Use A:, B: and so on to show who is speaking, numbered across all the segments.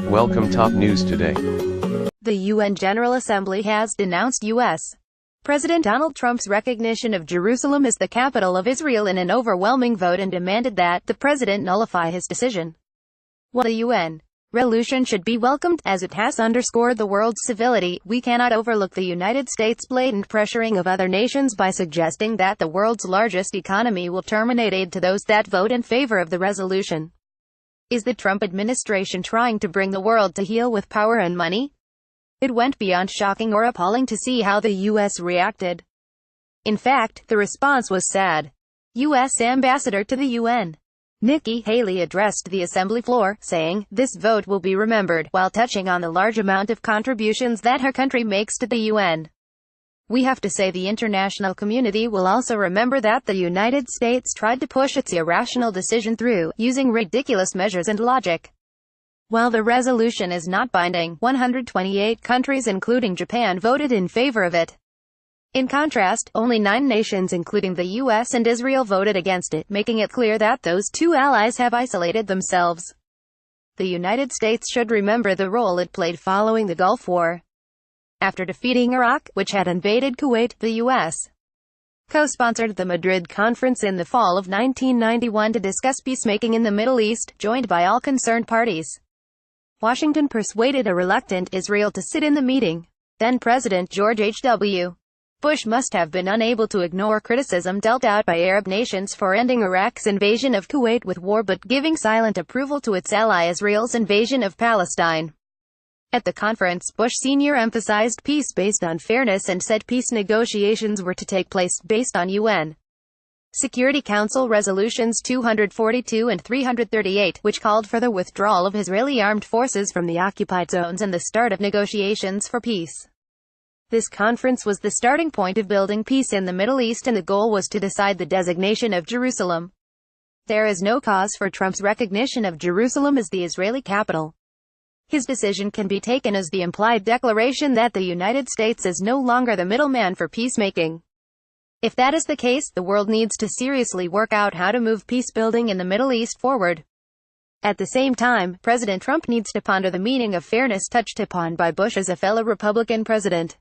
A: Welcome top news today.
B: The UN General Assembly has denounced U.S. President Donald Trump's recognition of Jerusalem as the capital of Israel in an overwhelming vote and demanded that the president nullify his decision. While the UN resolution should be welcomed, as it has underscored the world's civility, we cannot overlook the United States' blatant pressuring of other nations by suggesting that the world's largest economy will terminate aid to those that vote in favor of the resolution. Is the Trump administration trying to bring the world to heel with power and money? It went beyond shocking or appalling to see how the U.S. reacted. In fact, the response was sad. U.S. Ambassador to the UN, Nikki Haley, addressed the assembly floor, saying, "This vote will be remembered," while touching on the large amount of contributions that her country makes to the UN. "We have to say the international community will also remember that the United States tried to push its irrational decision through, using ridiculous measures and logic. While the resolution is not binding, 128 countries including Japan voted in favor of it. In contrast, only 9 nations including the US and Israel voted against it, making it clear that those two allies have isolated themselves. The United States should remember the role it played following the Gulf War. After defeating Iraq, which had invaded Kuwait, the U.S. co-sponsored the Madrid Conference in the fall of 1991 to discuss peacemaking in the Middle East, joined by all concerned parties. Washington persuaded a reluctant Israel to sit in the meeting. Then President George H.W. Bush must have been unable to ignore criticism dealt out by Arab nations for ending Iraq's invasion of Kuwait with war but giving silent approval to its ally Israel's invasion of Palestine. At the conference, Bush Sr. emphasized peace based on fairness and said peace negotiations were to take place based on UN Security Council Resolutions 242 and 338, which called for the withdrawal of Israeli armed forces from the occupied zones and the start of negotiations for peace. This conference was the starting point of building peace in the Middle East, and the goal was to decide the designation of Jerusalem. There is no cause for Trump's recognition of Jerusalem as the Israeli capital. His decision can be taken as the implied declaration that the United States is no longer the middleman for peacemaking. If that is the case, the world needs to seriously work out how to move peace-building in the Middle East forward. At the same time, President Trump needs to ponder the meaning of fairness touched upon by Bush as a fellow Republican president.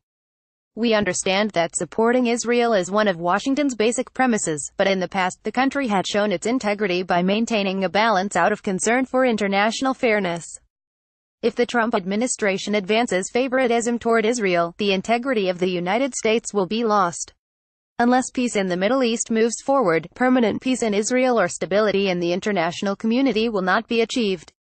B: We understand that supporting Israel is one of Washington's basic premises, but in the past, the country had shown its integrity by maintaining a balance out of concern for international fairness. If the Trump administration advances favoritism toward Israel, the integrity of the United States will be lost. Unless peace in the Middle East moves forward, permanent peace in Israel or stability in the international community will not be achieved.